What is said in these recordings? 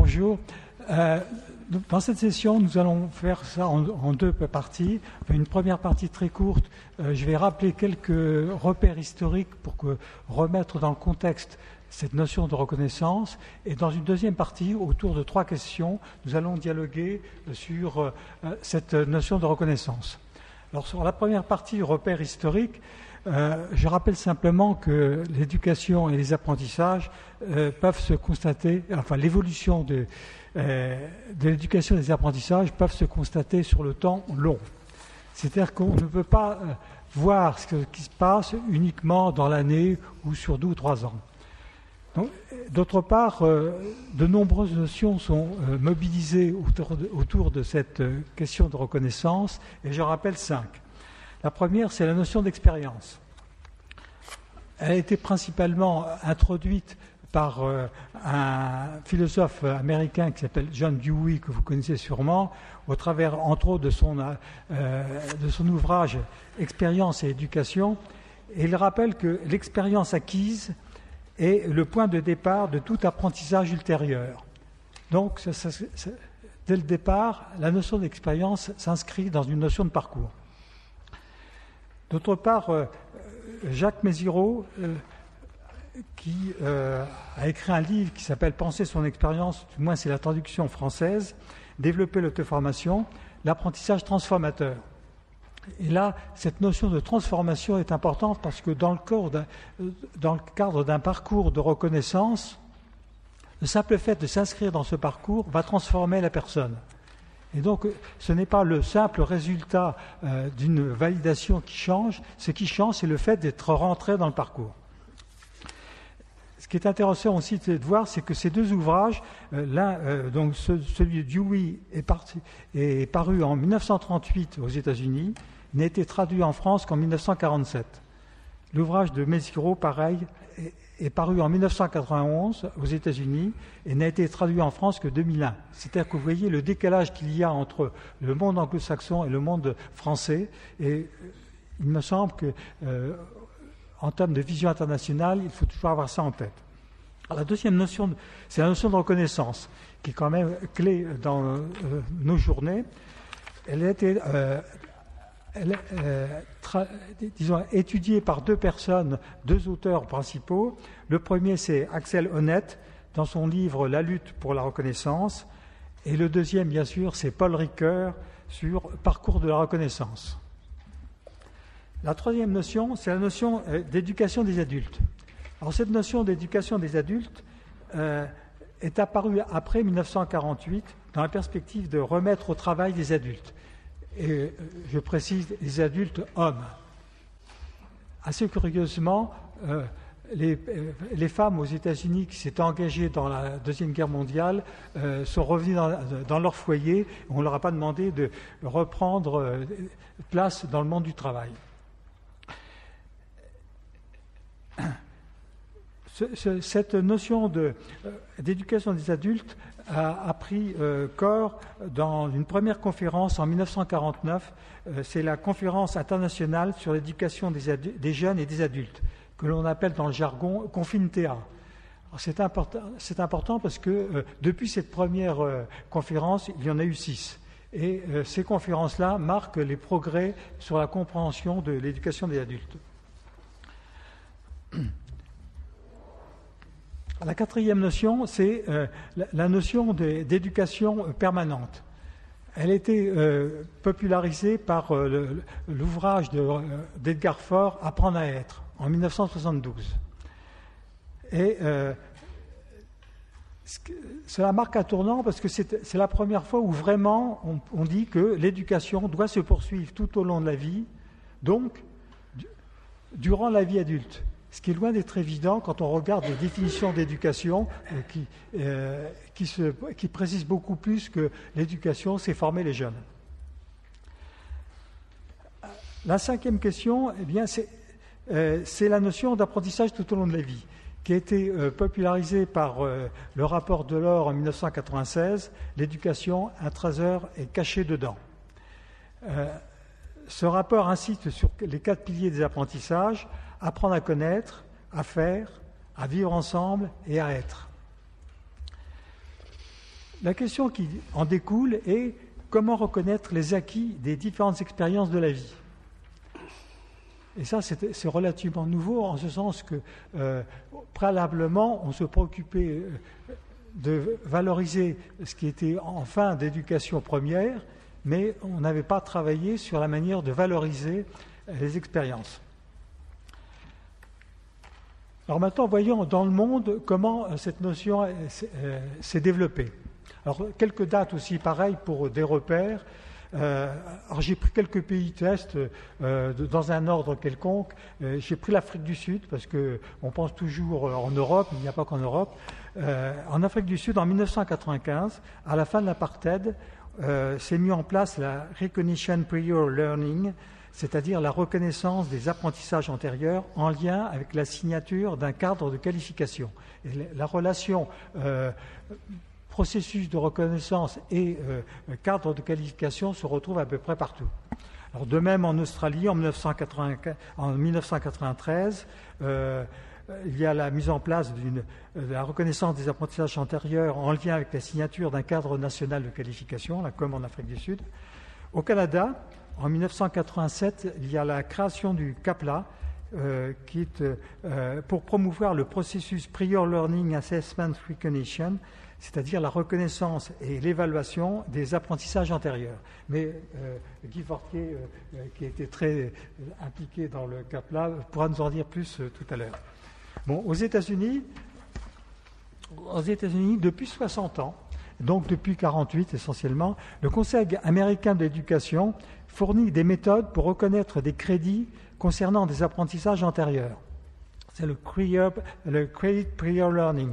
Bonjour. Dans cette session, nous allons faire ça en deux parties. Une première partie très courte, je vais rappeler quelques repères historiques pour remettre dans le contexte cette notion de reconnaissance. Et dans une deuxième partie, autour de 3 questions, nous allons dialoguer sur cette notion de reconnaissance. Alors sur la première partie, repères historiques, je rappelle simplement que l'éducation et les apprentissages peuvent se constater, enfin l'évolution de l'éducation et des apprentissages peuvent se constater sur le temps long. C'est-à-dire qu'on ne peut pas voir ce qui se passe uniquement dans l'année ou sur 2 ou 3 ans. D'autre part, de nombreuses notions sont mobilisées autour de cette question de reconnaissance, et je rappelle 5. La première, c'est la notion d'expérience. Elle a été principalement introduite par un philosophe américain qui s'appelle John Dewey, que vous connaissez sûrement, au travers, entre autres, de son ouvrage « Expérience et éducation ». Et il rappelle que l'expérience acquise est le point de départ de tout apprentissage ultérieur. Donc, dès le départ, la notion d'expérience s'inscrit dans une notion de parcours. D'autre part, Jacques Mézirow, qui a écrit un livre qui s'appelle « Penser son expérience », du moins c'est la traduction française, « Développer l'auto-formation, l'apprentissage transformateur ». Et là, cette notion de transformation est importante parce que dans le cadre d'un parcours de reconnaissance, le simple fait de s'inscrire dans ce parcours va transformer la personne. Et donc, ce n'est pas le simple résultat d'une validation qui change. Ce qui change, c'est le fait d'être rentré dans le parcours. Ce qui est intéressant aussi de voir, c'est que ces 2 ouvrages, donc celui de Dewey est paru en 1938 aux États-Unis, n'a été traduit en France qu'en 1947. L'ouvrage de Mézirow, pareil, est paru en 1991 aux États-Unis et n'a été traduit en France que 2001. C'est-à-dire que vous voyez le décalage qu'il y a entre le monde anglo-saxon et le monde français. Et il me semble que, en termes de vision internationale, il faut toujours avoir ça en tête. Alors, la deuxième notion, c'est la notion de reconnaissance, qui est quand même clé dans nos journées. Elle a été étudiée par 2 personnes, 2 auteurs principaux. Le premier, c'est Axel Honneth, dans son livre « La lutte pour la reconnaissance ». Et le deuxième, bien sûr, c'est Paul Ricoeur, sur « Parcours de la reconnaissance ». La troisième notion, c'est la notion d'éducation des adultes. Alors, cette notion d'éducation des adultes est apparue après 1948 dans la perspective de remettre au travail des adultes. Et je précise, les adultes hommes. Assez curieusement, les femmes aux États-Unis qui s'étaient engagées dans la Deuxième Guerre mondiale sont revenues dans leur foyer. On ne leur a pas demandé de reprendre place dans le monde du travail. Cette notion d'éducation des adultes a pris corps dans une première conférence en 1949. C'est la conférence internationale sur l'éducation des jeunes et des adultes, que l'on appelle dans le jargon Confintea. C'est important parce que depuis cette première conférence, il y en a eu 6. Et ces conférences-là marquent les progrès sur la compréhension de l'éducation des adultes. La 4e notion, c'est la notion d'éducation permanente. Elle a été popularisée par l'ouvrage d'Edgar Faure, « Apprendre à être », en 1972. Et cela marque un tournant parce que c'est la première fois où vraiment on dit que l'éducation doit se poursuivre tout au long de la vie, donc durant la vie adulte. Ce qui est loin d'être évident quand on regarde les définitions d'éducation qui précisent beaucoup plus que l'éducation, c'est former les jeunes. La 5e question, eh bien, c'est la notion d'apprentissage tout au long de la vie, qui a été popularisée par le rapport Delors en 1996, « L'éducation, un trésor est caché dedans ». Ce rapport insiste sur les 4 piliers des apprentissages: apprendre à connaître, à faire, à vivre ensemble et à être. La question qui en découle est comment reconnaître les acquis des différentes expériences de la vie. Et ça, c'est relativement nouveau, en ce sens que, préalablement, on se préoccupait de valoriser ce qui était en fin d'éducation première, mais on n'avait pas travaillé sur la manière de valoriser les expériences. Alors maintenant, voyons dans le monde comment cette notion s'est développée. Alors, quelques dates aussi pareilles pour des repères. Alors j'ai pris quelques pays tests dans un ordre quelconque. J'ai pris l'Afrique du Sud parce qu'on pense toujours en Europe, il n'y a pas qu'en Europe. En Afrique du Sud, en 1995, à la fin de l'apartheid, s'est mis en place la Recognition Prior Learning, c'est-à-dire la reconnaissance des apprentissages antérieurs en lien avec la signature d'un cadre de qualification. Et la relation processus de reconnaissance et cadre de qualification se retrouve à peu près partout. Alors, de même, en Australie, en 1993, il y a la mise en place de la reconnaissance des apprentissages antérieurs en lien avec la signature d'un cadre national de qualification, là, comme en Afrique du Sud. Au Canada, en 1987, il y a la création du CAPLA, qui est pour promouvoir le processus Prior Learning Assessment Recognition, c'est-à-dire la reconnaissance et l'évaluation des apprentissages antérieurs. Mais Guy Fortier, qui était très impliqué dans le CAPLA, pourra nous en dire plus tout à l'heure. Bon, aux États-Unis, depuis 60 ans, donc depuis 1948 essentiellement, le Conseil américain de l'éducation fournit des méthodes pour reconnaître des crédits concernant des apprentissages antérieurs. C'est le Credit Prior Learning.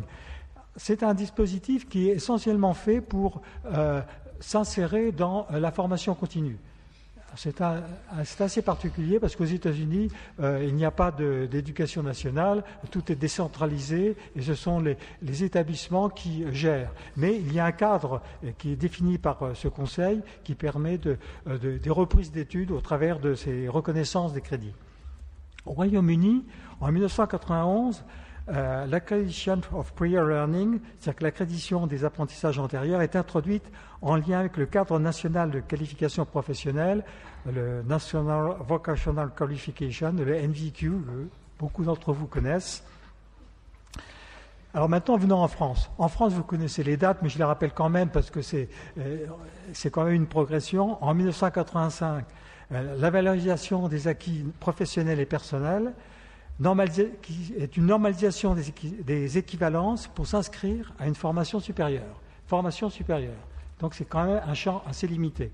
C'est un dispositif qui est essentiellement fait pour s'insérer dans la formation continue. C'est assez particulier parce qu'aux États-Unis, il n'y a pas d'éducation nationale, tout est décentralisé et ce sont les établissements qui gèrent. Mais il y a un cadre qui est défini par ce conseil qui permet des reprises d'études au travers de ces reconnaissances des crédits. Au Royaume-Uni, en 1991, l'accreditation of prior learning, c'est-à-dire que l'accréditation des apprentissages antérieurs, est introduite en lien avec le cadre national de qualification professionnelle, le National Vocational Qualification, le NVQ, que beaucoup d'entre vous connaissent. Alors maintenant, venons en France. En France, vous connaissez les dates, mais je les rappelle quand même parce que c'est quand même une progression. En 1985, la valorisation des acquis professionnels et personnels, qui est une normalisation des équivalences pour s'inscrire à une formation supérieure. Donc c'est quand même un champ assez limité.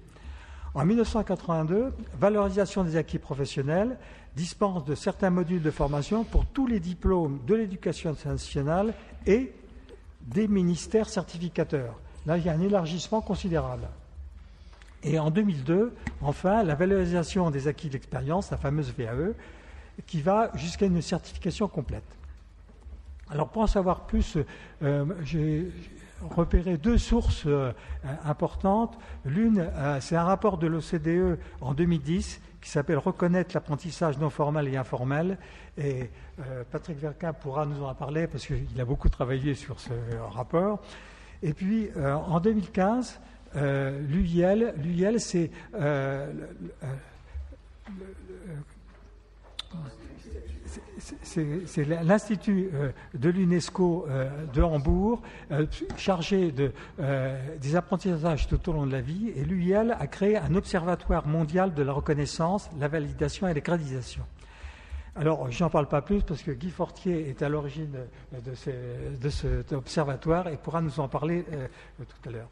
En 1982, valorisation des acquis professionnels, dispense de certains modules de formation pour tous les diplômes de l'éducation nationale et des ministères certificateurs. Là, il y a un élargissement considérable. Et en 2002, enfin, la valorisation des acquis d'expérience, la fameuse VAE, qui va jusqu'à une certification complète. Alors pour en savoir plus, j'ai repéré deux sources importantes. L'une, c'est un rapport de l'OCDE en 2010 qui s'appelle « Reconnaître l'apprentissage non formel et informel ». Et Patrick Verquin pourra nous en parler parce qu'il a beaucoup travaillé sur ce rapport. Et puis en 2015, l'UIL, c'est c'est l'Institut de l'UNESCO de Hambourg, chargé des apprentissages tout au long de la vie, et l'UIL a créé un observatoire mondial de la reconnaissance, la validation et l'accréditation. Alors, je n'en parle pas plus parce que Guy Fortier est à l'origine de cet observatoire et pourra nous en parler tout à l'heure.